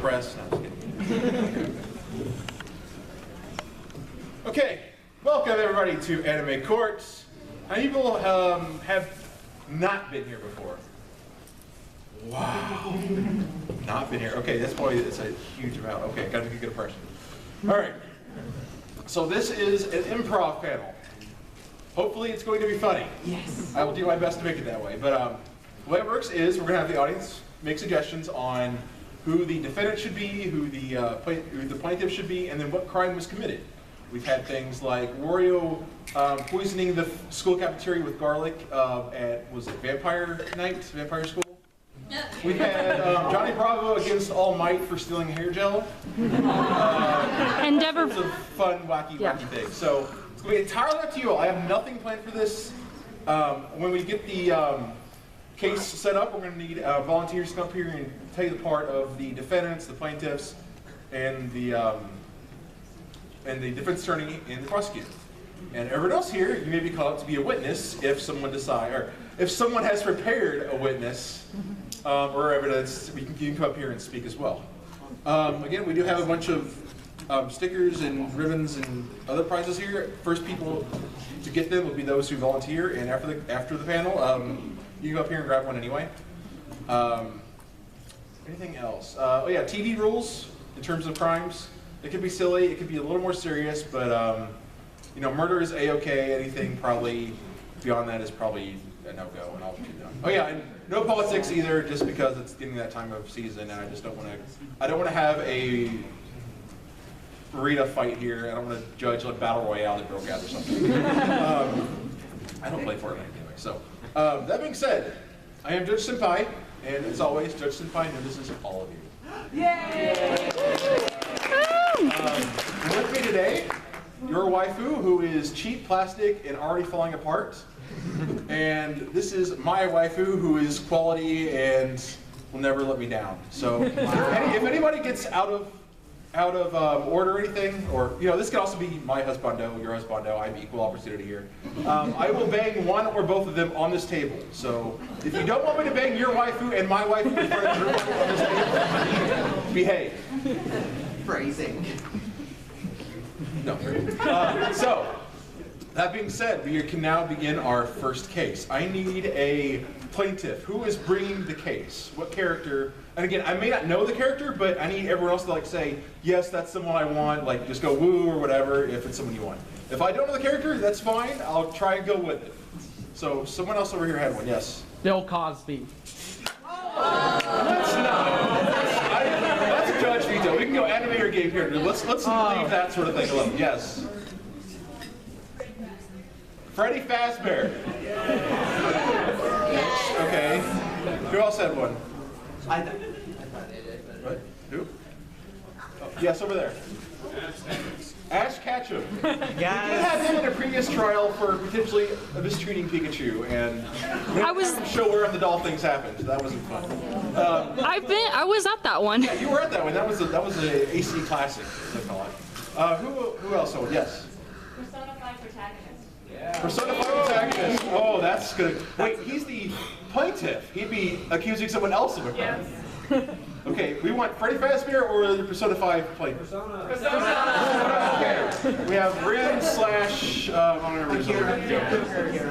press. No, I'm just kidding. Okay, welcome everybody to Anime Courts. How many people have not been here before? Wow, not been here. Okay, that's probably it's a huge amount. Okay, got to make a good impression. All right, so this is an improv panel. Hopefully it's going to be funny. Yes. I will do my best to make it that way. But the way it works is we're going to have the audience make suggestions on who the defendant should be, who the plaintiff should be, and then what crime was committed. We've had things like Wario poisoning the school cafeteria with garlic at, was it Vampire Night, Vampire School? We've had Johnny Bravo against All Might for stealing hair gel. And Deborah. It's a fun, wacky thing. So it's going to be entirely up to you all. I have nothing planned for this. When we get the case set up, we're going to need volunteers to come up here and take the part of the defendants, the plaintiffs, and the defense attorney and the prosecutor. And everyone else here, you may be called to be a witness if someone decides, or if someone has prepared a witness or evidence, you can come up here and speak as well. Again, we do have a bunch of stickers and ribbons and other prizes here. First people to get them will be those who volunteer, and after the panel, you can go up here and grab one anyway. Anything else? Oh yeah, TV rules in terms of crimes. It could be silly, it could be a little more serious, but you know, murder is a-okay. Anything probably beyond that is probably a no-go, and I'll let you know. Oh yeah, and no politics either, just because it's getting that time of season, and I just don't want to. I don't want to have a burrito fight here. I don't want to judge like Battle Royale that broke out or something. I don't play Fortnite anyway. So that being said, I am Judge Senpai, and as always, Judge Senpai notices all of you. Yay! With me today, your waifu, who is cheap plastic and already falling apart. And this is my waifu, who is quality and will never let me down. So if anybody gets out of order or anything, or you know, this could also be my husbando, your husbando. I have equal opportunity here. I will bang one or both of them on this table. So if you don't want me to bang your waifu and my waifu in front of your waifu on this table, behave. Phrasing. No. So, that being said, we can now begin our first case. I need a plaintiff. Who is bringing the case? What character? And again, I may not know the character, but I need everyone else to like say, yes, that's someone I want. Like, just go woo or whatever if it's someone you want. If I don't know the character, that's fine. I'll try and go with it. So, someone else over here had one. Yes. Bill Cosby. Let's not. That's a judge veto. We can go anime or game character. Let's leave that sort of thing alone. Yes. Freddy Fazbear. Okay. Who else had one? I thought they did. What? Who? Oh, yes, over there. Ash Ketchum. We did have him in a previous trial for potentially mistreating Pikachu, and I was show where the doll things happened. So that wasn't fun. I was at that one. Yeah, you were at that one. That was a AC classic, as I call it. Who else? Oh, yes. Persona 5 protagonist. Yeah. Persona 5 protagonist. Oh, that's good. Wait, he's the plaintiff. He'd be accusing someone else of a crime. Yes. Okay, we want Freddy Fazbear or the Persona 5 plaintiff? Persona. Okay. We have Rin slash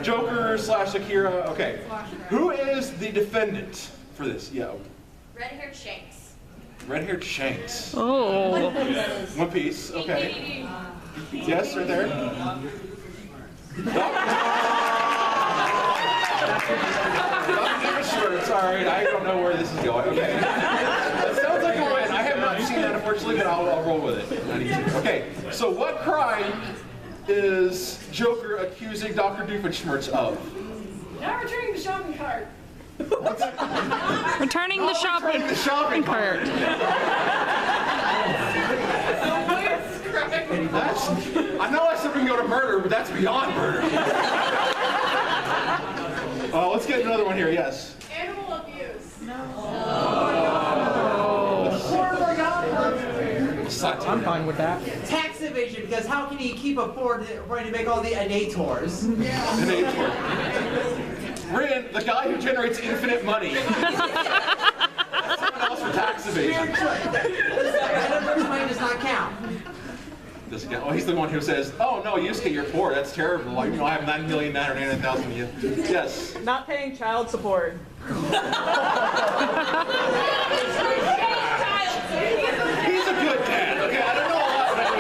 Joker slash Akira. Okay. Who is the defendant for this? Yeah. Red-haired Shanks. Red-haired Shanks. Oh. One Piece. Okay. Yes, right there. It's all right. I don't know where this is going. Okay. That sounds like a win. I have not seen that, unfortunately, but I'll roll with it. Okay. So, what crime is Joker accusing Dr. Doofenshmirtz of? Not returning the shopping cart. Returning the shopping cart. I know I said we can go to murder, but that's beyond murder. Let's get another one here. Yes. Animal abuse. No. I'm fine with that. Tax evasion, because how can he keep afford to make all the innators? Yeah. Innator. Rin, the guy who generates infinite money. That's someone else for tax tax evasion. Metaverse money does not count. This guy, oh, he's the one who says, "Oh no, Yusuke, you're poor. That's terrible. Like, I have 9,999,000 yen." Yes. Not paying child support. He's a good dad. Okay, I don't know a lot about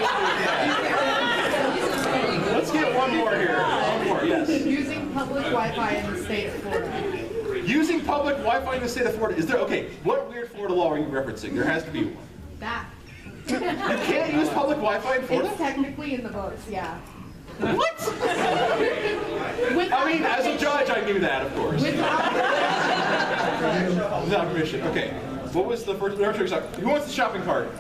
Yusuke. Let's get one more here. One more, yes. Using public Wi-Fi in the state of Florida. Using public Wi-Fi in the state of Florida. Is there? Okay. What weird Florida law are you referencing? There has to be one. That. You can't use public Wi-Fi in Florida? It's technically in the books, yeah. What? I mean, as a judge, I knew that, of course. Without permission. Okay. What was the first? Who wants the shopping cart?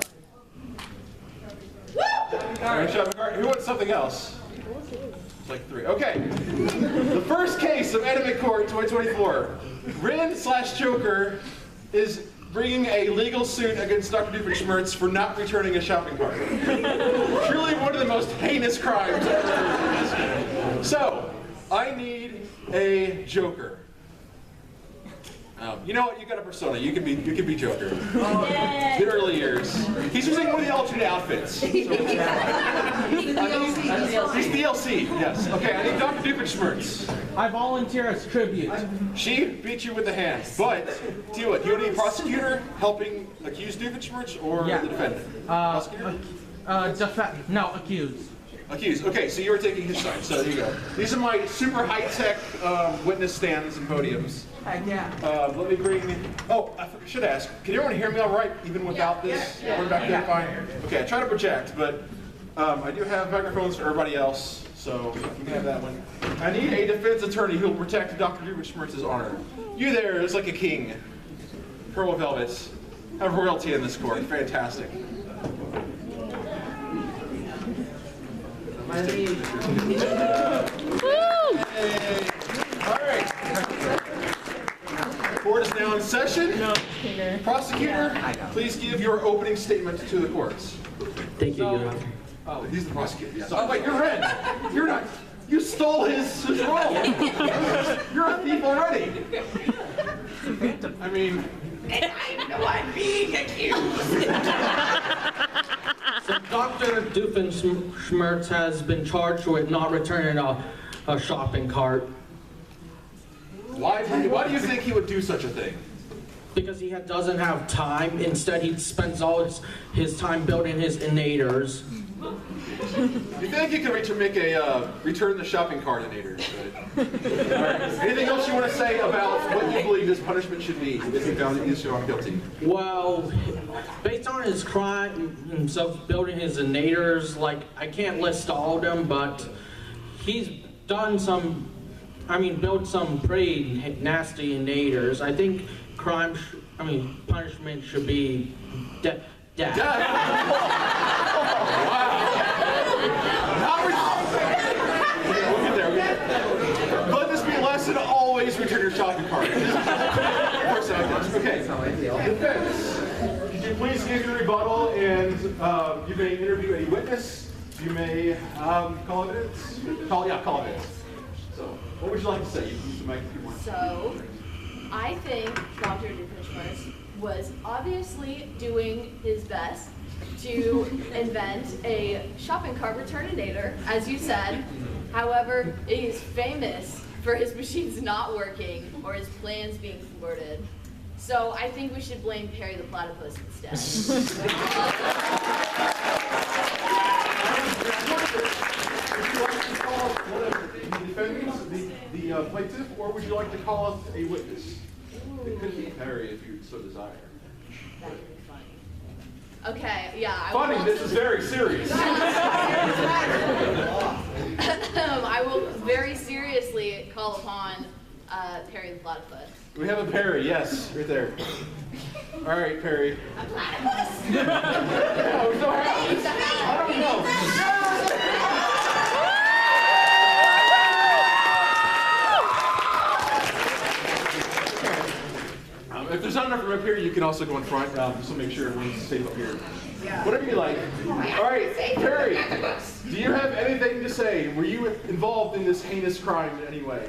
Shopping cart. Who wants something else? It's like 3. Okay. The first case of Anime Court 2024. Rin/Joker is bringing a legal suit against Dr. Doofenshmirtz for not returning a shopping cart. Truly one of the most heinous crimes ever. So, I need a Joker. You know what? You got a persona. You can be Joker. The early years. He's using one of the alternate outfits. So he's DLC. Yes. Okay. I need Dr. Doofenshmirtz. I volunteer as tribute. She beat you with the hand, but do it. You want to be a prosecutor helping accuse Doofenshmirtz or Yeah. the defendant? Prosecutor? No, accused. Accused. Okay, so you are taking his side. So there you go. These are my super high-tech witness stands and podiums. Heck yeah. Let me bring. Oh, I should ask. Can everyone hear me all right, even without this? Yeah. We're back there fine. Okay, I try to project, but I do have microphones for everybody else, so you can have that one. I need a defense attorney who will protect Dr. Doofenshmirtz's honor. You there is like a king. Pearl velvets. Have royalty in this court. Fantastic. My name. All right. Court is now in session. Prosecutor, please give your opening statement to the courts. Thank you, Your Honor. Oh, he's the prosecutor. Yes. Oh, wait, you're Ren. You're not. You stole his role. You're a thief already. I mean. And I know I'm being accused. So Dr. Doofenshmirtz has been charged with not returning a shopping cart Why do you think he would do such a thing? because he doesn't have time. Instead, he spends all his time building his innators. You think you could return the shopping cart inator? All right. Anything else you want to say about what you believe his punishment should be if you found he's shown guilty? Well, based on his crime, himself building his innators, like, I can't list all of them, but he's done some, built some pretty nasty innators. I think punishment should be death. Wow. We'll get there. Let this be a lesson to always return your shopping cart. Okay. Defense, could you please give your rebuttal, and you may interview a witness. You may call evidence. Call evidence. So, what would you like to say? You can use the mic if you want. So, I think Dr. Doofenshmirtz was obviously doing his best to invent a shopping cart returnator, as you said. However, he is famous for his machines not working or his plans being thwarted. So I think we should blame Perry the Platypus instead. Would you like to call up one of the defendants, the plaintiff, or would you like to call up a witness? It could be Perry if you so desire. That would be funny. Okay, yeah. Funny, this is very serious. I will very seriously call upon Perry the Platypus. We have a Perry, yes, right there. All right, Perry. A platypus? No, no, I don't know. If there's not enough room up here, you can also go in front, just to make sure everyone's safe up here. Whatever you like. All right, Perry, do you have anything to say? Were you involved in this heinous crime in any way?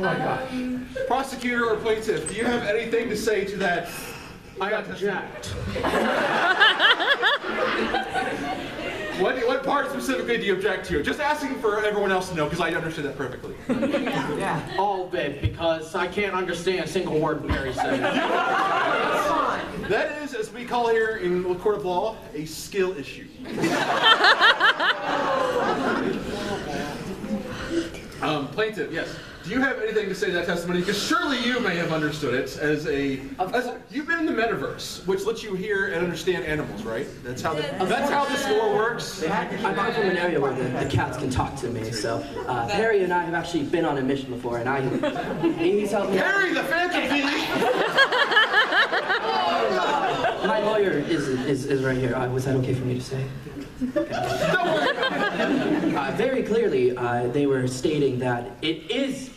my God. Prosecutor or plaintiff, do you have anything to say to that? I object. What part specifically do you object to? Just asking for everyone else to know, because I understand that perfectly. Yeah. All of it, because I can't understand a single word Barry said. That is, as we call here in the court of law, a skill issue. Plaintiff, yes. Do you have anything to say to that testimony? Because surely you may have understood it as you've been in the metaverse, which lets you hear and understand animals, right? That's how this lore works. I'm from an area where the cats can talk to me, so Harry and I have actually been on a mission before, and he's helped me. Harry, the Phantom Thief! My lawyer is right here. Was that okay for me to say? Very clearly, they were stating that it is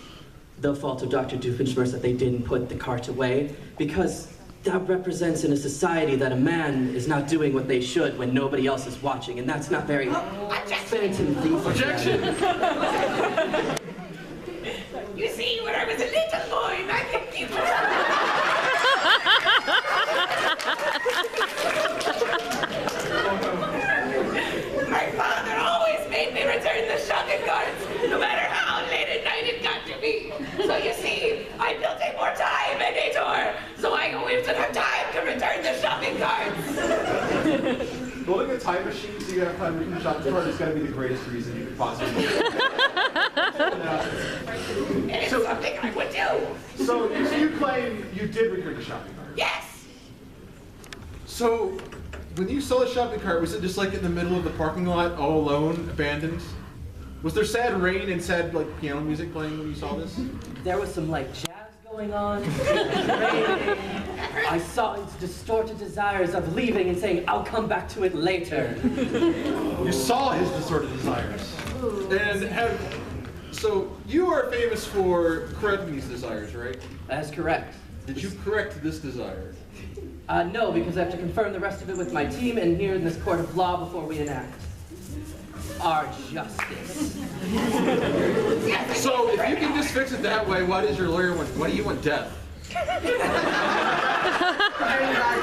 the fault of Dr. Doofenshmirtz that they didn't put the cart away, because that represents in a society that a man is not doing what they should when nobody else is watching, and that's not very Phantom Thief. Objection! You see, when I was a little boy, I could keep My father always made me return the shopping carts, no matter how late at night it got to be. So you see, I built a more time editor, so I always would have time to return the shopping carts. Building a time machine so you have time to return the shopping cart is going to be the greatest reason you could possibly do. It is something I would do. So you claim you did return the shopping cart? Yes. So, when you saw the shopping cart, was it just like in the middle of the parking lot, all alone, abandoned? Was there sad rain and sad like piano music playing when you saw this? There was some like jazz going on. I saw its distorted desires of leaving and saying, "I'll come back to it later." You saw his distorted desires. And so you are famous for correcting these desires, right? That's correct. Did you correct this desire? No, because I have to confirm the rest of it with my team and here in this court of law before we enact our justice. So if you can just fix it that way, why does your lawyer want? Why do you want death? I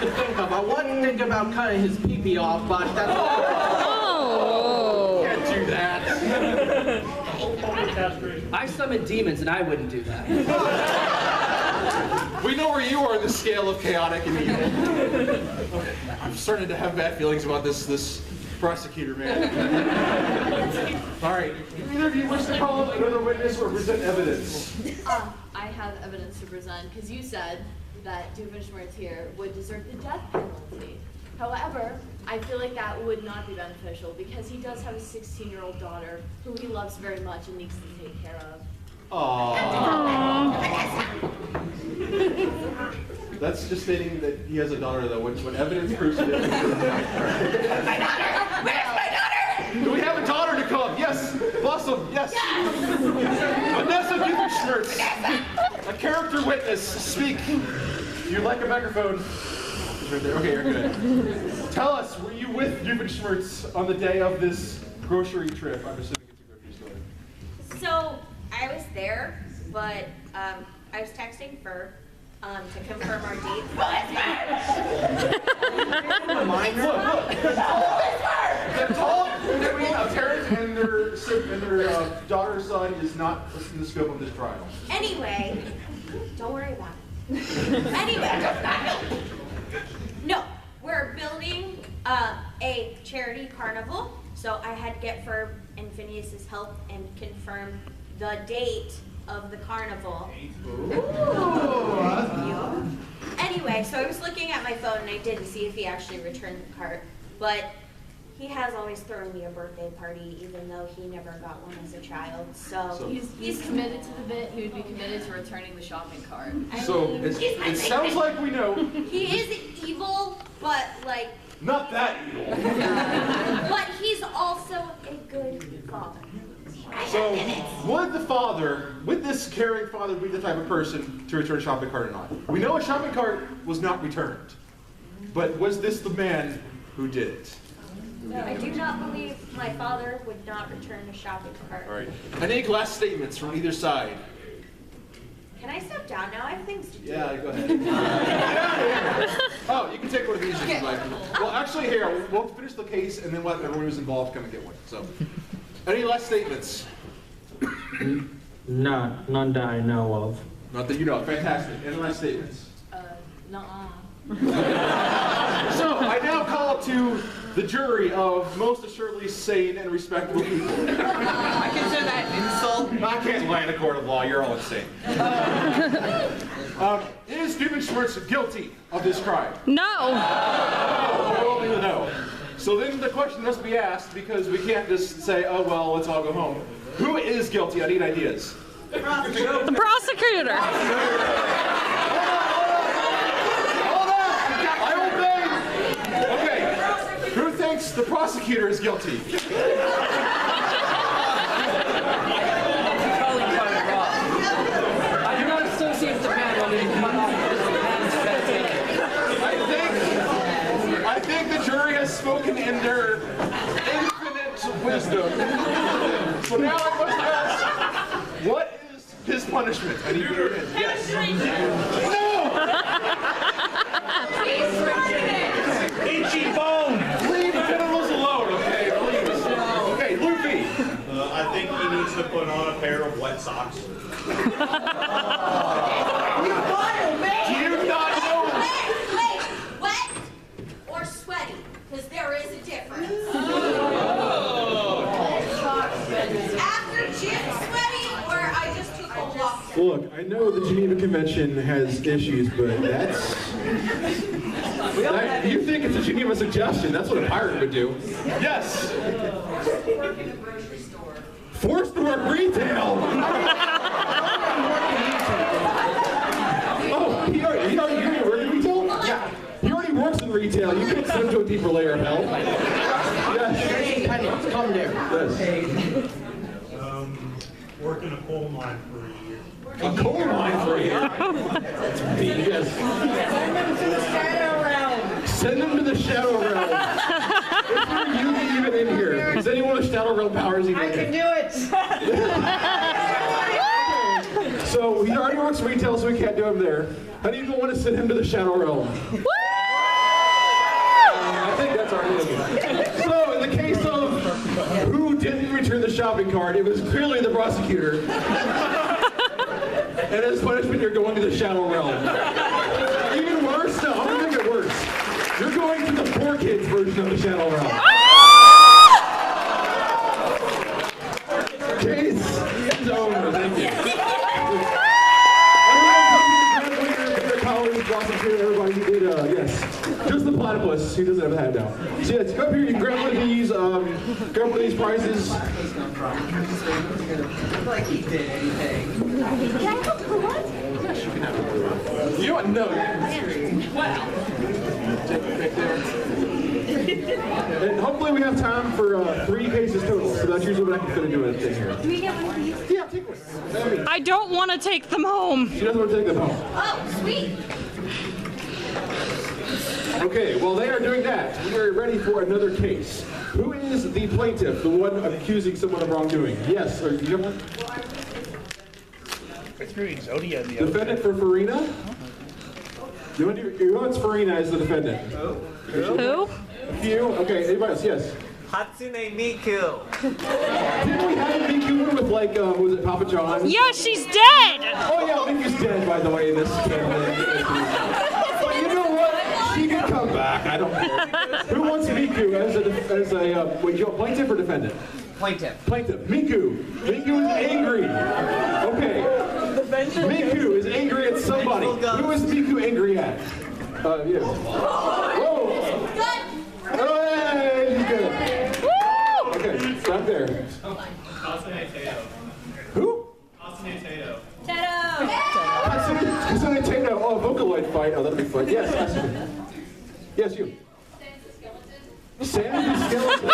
could think of. I wasn't thinking about cutting his pee-pee off, but that's all. Oh. Can't do that. I summon demons and I wouldn't do that. We know where you are in the scale of chaotic and evil. I'm starting to have bad feelings about this prosecutor, man. All right, do either of you wish to call another witness or present evidence? I have evidence to present because you said that Doofenshmirtz here would deserve the death penalty. However, I feel like that would not be beneficial because he does have a 16-year-old daughter who he loves very much and needs to take care of. Aww. That's just stating that he has a daughter, though, which when evidence proves it is. My daughter! Where's my daughter? Do we have a daughter to come? Yes. Blossom, yes. Vanessa Doofenshmirtz. A character witness. Speak. You'd like a microphone. It's right there. Okay, you're good. Tell us, were you with Doofenshmirtz on the day of this grocery trip? I'm assuming it's a grocery store. So I was there, but I was texting Fur to confirm our date. Look. The tall between a parent and their daughter's son is not in the scope of this trial. Anyway, don't worry about it. Anyway, no, we're building a charity carnival, so I had to get Fur and Phineas's help and confirm the date of the carnival. Anyway, so I was looking at my phone and I didn't see if he actually returned the cart, but he has always thrown me a birthday party, even though he never got one as a child. So He's committed to the bit. He would be committed to returning the shopping cart. It sounds like we know. he is evil, but like. Not that evil. But he's also a good father. So, would this caring father be the type of person to return a shopping cart or not? We know a shopping cart was not returned, but was this the man who did it? I do not believe my father would not return a shopping cart. All right. Any last statements from either side? Can I step down now? I have things to do. Yeah, go ahead. Get out of here. Oh, you can take one of these if you'd like. Well, actually, here, we'll finish the case and then let everyone who's involved come and get one. So, any last statements? None that I know of. Not that you know. Fantastic. Any last statements? Nuh-uh. So, I now call to the jury of most assuredly sane and respectable people. I consider that an insult. I can't lie in a court of law. You're all insane. Is Doofenshmirtz guilty of this crime? No. Oh, no. So then the question must be asked, because we can't just say, oh, well, let's all go home. Who is guilty? I need ideas. The prosecutor. Who thinks the prosecutor is guilty? You're not associated with the panel. I think the jury has spoken in their infinite wisdom. So now I must ask, what is his punishment? I need to hear it. Yes. No! Itchy bone! Leave the generals alone, okay? Please. Okay, Luffy. I think he needs to put on a pair of wet socks. Do you not know? Wait, wet or sweaty? Because there is a difference. After gym sweaty, or I just took a walk. Look, I know the Geneva Convention has issues, but that's... you think it's a Geneva suggestion. That's what a pirate would do. Yes! Forced to work in a grocery store. Forced to work retail! Oh, he already worked in retail? Yeah. He already works in retail. You can't send him to a deeper layer of hell. Yes. Come there. Yes. Work in a coal mine for a year. A coal mine for a year? Yes. Send him to the Shadow Realm. Is there Yugi even in here? Does anyone with Shadow Realm powers even in here? I can do it! So he already works retail, so we can't do him there. How do you want to send him to the Shadow Realm? I think that's our limit. So in the case of who didn't return the shopping cart, it was clearly the prosecutor. And as punishment, you're going to the Shadow Realm. Even worse? No, I'm gonna make it worse. You're going to the poor kids version of the Shadow Realm. Case is over. Thank you. Everybody who did, yes. Just the platypus. He doesn't have a hat now. So yes, come up here. You can grab one of these. Grab one of these prizes. Like he did anything. Yes, you can have it. You know what? No. Wow. Take a pic there. And hopefully we have time for 3 cases total. So that's usually what I can fit into a thing here. Do we get one of these? Yeah, take one. I don't want to take them home. She doesn't want to take them home. Oh, sweet. Okay, while they are doing that, we are ready for another case. Who is the plaintiff, the one accusing someone of wrongdoing? Yes, or you have one? Defendant for Farina? You know it's Farina as the defendant. Who? You? Okay, anybody else? Yes. Hatsune Miku. Didn't we have Miku with, like, was it Papa John? Yeah, she's dead. Oh yeah, Miku's dead, by the way, in this campaign. But you know what? She can come back. I don't care. Who wants Miku as a wait, you want plaintiff or defendant? Plaintiff. Plaintiff. Miku. Miku is angry. Okay. Miku is angry at somebody. Who is Miku angry at? Yeah. Whoa. Good. Hey, he's good. Okay, stop there. Who? Hatsune Tato. Oh, Vocaloid fight. Oh, that'll be fun. Yes, Hatsune. Yes, you. Sam's the skeleton.